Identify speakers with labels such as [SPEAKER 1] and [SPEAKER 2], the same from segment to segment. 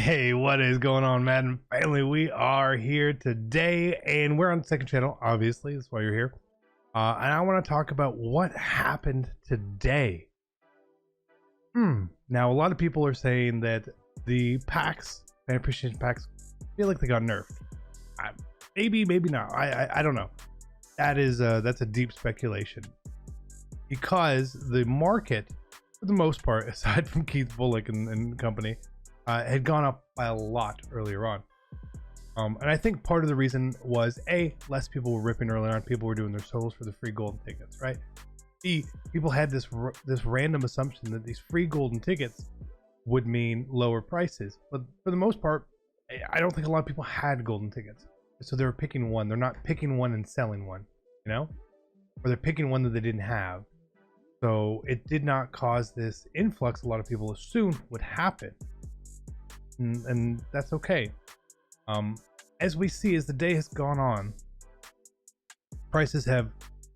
[SPEAKER 1] Hey, what is going on, Madden family? We are here today, and we're on the second channel. Obviously, that's why you're here. And I want to talk about what happened today. Now, a lot of people are saying that the packs, fan appreciation packs, feel like they got nerfed. Maybe not. I don't know. That's a deep speculation because the market, for the most part, aside from Keith Bullock and company, had gone up by a lot earlier on. And I think part of the reason was less people were ripping early on. People were doing their souls for the free golden tickets, right? B, people had this random assumption that these free golden tickets would mean lower prices. But for the most part, I don't think a lot of people had golden tickets. So they were picking one. They're not picking one and selling one, or they're picking one that they didn't have. So it did not cause this influx a lot of people assumed would happen. And that's okay. As we see, as the day has gone on, prices have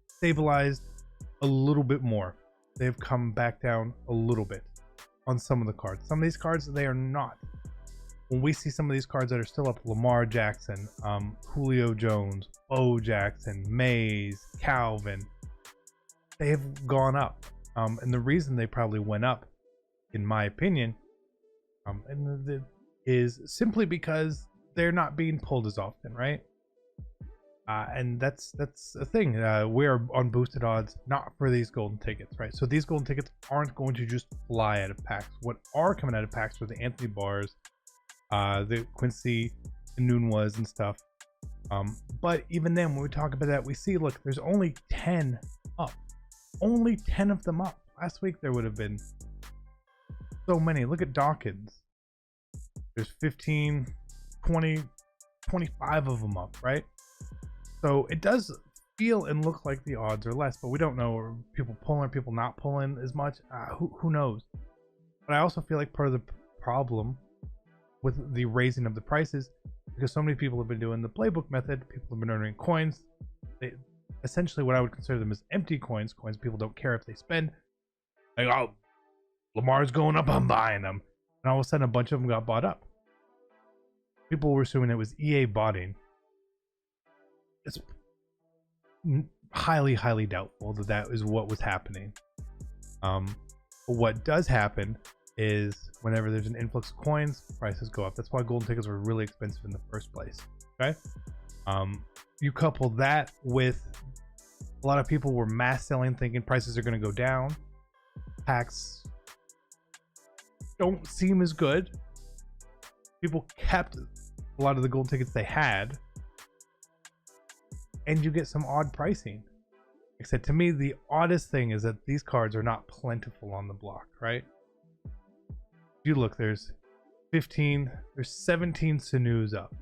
[SPEAKER 1] stabilized a little bit more. They've come back down a little bit on some of the cards. Some of these cards, they are not. When we see some of these cards that are still up, Lamar Jackson, Julio Jones, Bo Jackson, Mays, Calvin, they have gone up. And the reason they probably went up, in my opinion, is simply because they're not being pulled as often, right? And that's a thing. We're on boosted odds, not for these golden tickets, right? So these golden tickets aren't going to just fly out of packs. What are coming out of packs are the Anthony Barrs, the Quincy Enunwas and stuff. But even then, when we talk about that, we see, look, there's only 10 up. Only 10 of them up. Last week there would have been so many. Look at Dawkins. There's 15, 20, 25 of them up, right? So it does feel and look like the odds are less, but we don't know. Are people pulling, are people not pulling as much? Who knows? But I also feel like part of the problem with the raising of the prices, because so many people have been doing the playbook method, people have been earning coins. Essentially what I would consider them as empty coins people don't care if they spend. Like, oh, Lamar's going up, I'm buying them. And all of a sudden a bunch of them got bought up. People were assuming it was EA botting. It's highly doubtful that is what was happening. But what does happen is whenever there's an influx of coins, prices go up. That's why golden tickets were really expensive in the first place. Okay. You couple that with a lot of people were mass selling, thinking prices are going to go down. Packs don't seem as good. People kept a lot of the gold tickets they had, and you get some odd pricing. Except to me, the oddest thing is that these cards are not plentiful on the block, right? You look, there's 17 Sanus up.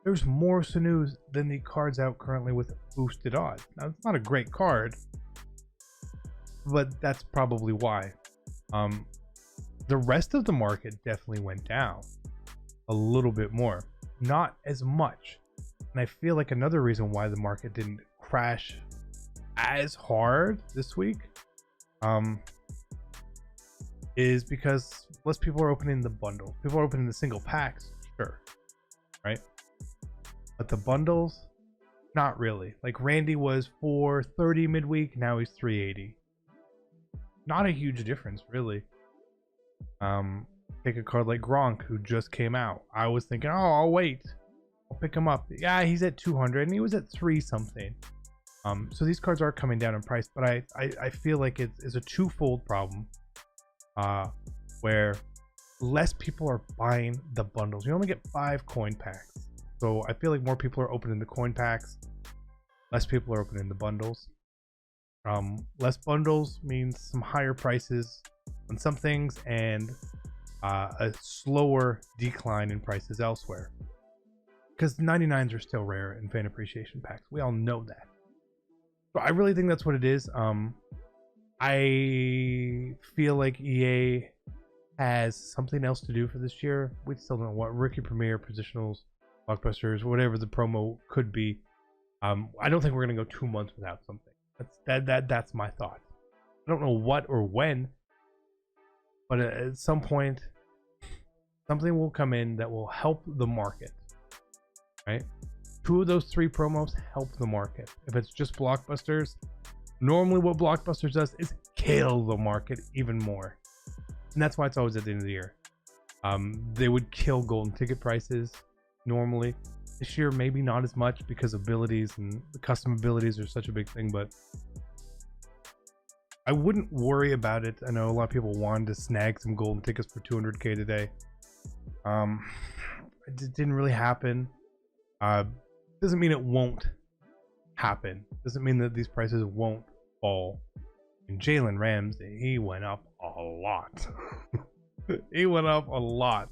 [SPEAKER 1] There's more Sanus than the cards out currently with boosted odds. Now, it's not a great card, but that's probably why. The rest of the market definitely went down a little bit more, not as much. And I feel like another reason why the market didn't crash as hard this week is because less people are opening the bundle. People are opening the single packs, sure, right? But the bundles, not really. Like Randy was 430 midweek, now he's 380. Not a huge difference, really. Take a card like Gronk, who just came out. I was thinking, oh, I'll wait. I'll pick him up. Yeah, he's at 200 and he was at 3 something. So these cards are coming down in price, but I feel like it's a twofold problem, where less people are buying the bundles. You only get 5 coin packs. So I feel like more people are opening the coin packs. Less people are opening the bundles. Less bundles means some higher prices on some things and a slower decline in prices elsewhere. Because 99s are still rare in fan appreciation packs. We all know that. So I really think that's what it is. I feel like EA has something else to do for this year. We still don't know what. Rookie Premier, Positionals, Blockbusters, whatever the promo could be. I don't think we're gonna go 2 months without something. That's my thought. I don't know what or when, but at some point Something will come in that will help the market, right? 2 of those 3 promos help the market. If it's just blockbusters, normally what blockbusters does is kill the market even more. And that's why it's always at the end of the year. They would kill golden ticket prices normally. This year, maybe not as much because abilities and the custom abilities are such a big thing, but I wouldn't worry about it. I know a lot of people wanted to snag some golden tickets for 200k today. It didn't really happen. Doesn't mean it won't happen. Doesn't mean that these prices won't fall. And Jalen Ramsey, he went up a lot. He went up a lot.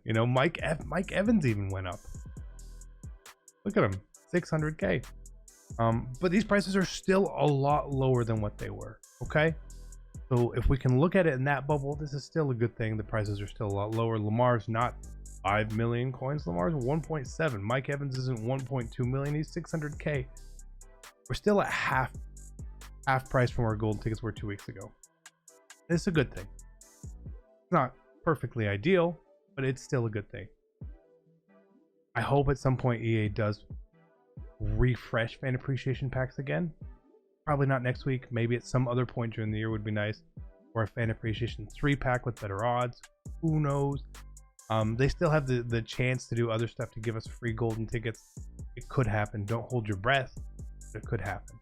[SPEAKER 1] You know, Mike Evans even went up. Look at him, 600k. But these prices are still a lot lower than what they were. Okay, so if we can look at it in that bubble, this is still a good thing. The prices are still a lot lower. Lamar's not 5 million coins. Lamar's 1.7. Mike Evans isn't 1.2 million. He's 600k. We're still at half price from where golden tickets were 2 weeks ago. It's a good thing. It's not perfectly ideal, but it's still a good thing. I hope at some point EA does refresh fan appreciation packs again. Probably not next week. Maybe at some other point during the year would be nice. Or a fan appreciation 3 pack with better odds. Who knows? They still have the chance to do other stuff to give us free golden tickets. It could happen. Don't hold your breath. It could happen.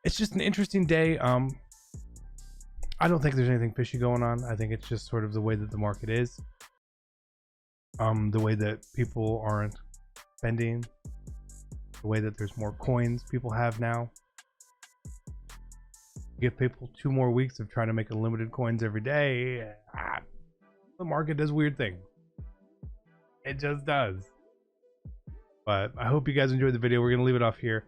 [SPEAKER 1] It's just an interesting day. I don't think there's anything fishy going on. I think it's just sort of the way that the market is. The way that people aren't spending. The way that there's more coins people have now. Give people 2 more weeks of trying to make unlimited coins every day. The market does weird things. It just does. But I hope you guys enjoyed the video. We're going to leave it off here.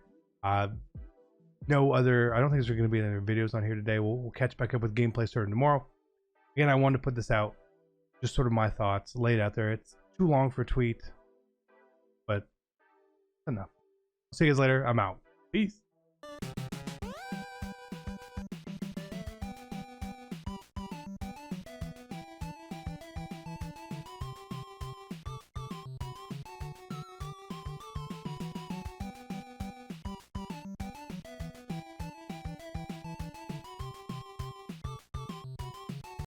[SPEAKER 1] No other, I don't think there's going to be any other videos on here today. We'll catch back up with gameplay starting tomorrow. Again, I wanted to put this out. Just sort of my thoughts laid out there. It's too long for a tweet. But enough. See you guys later. I'm out. Peace.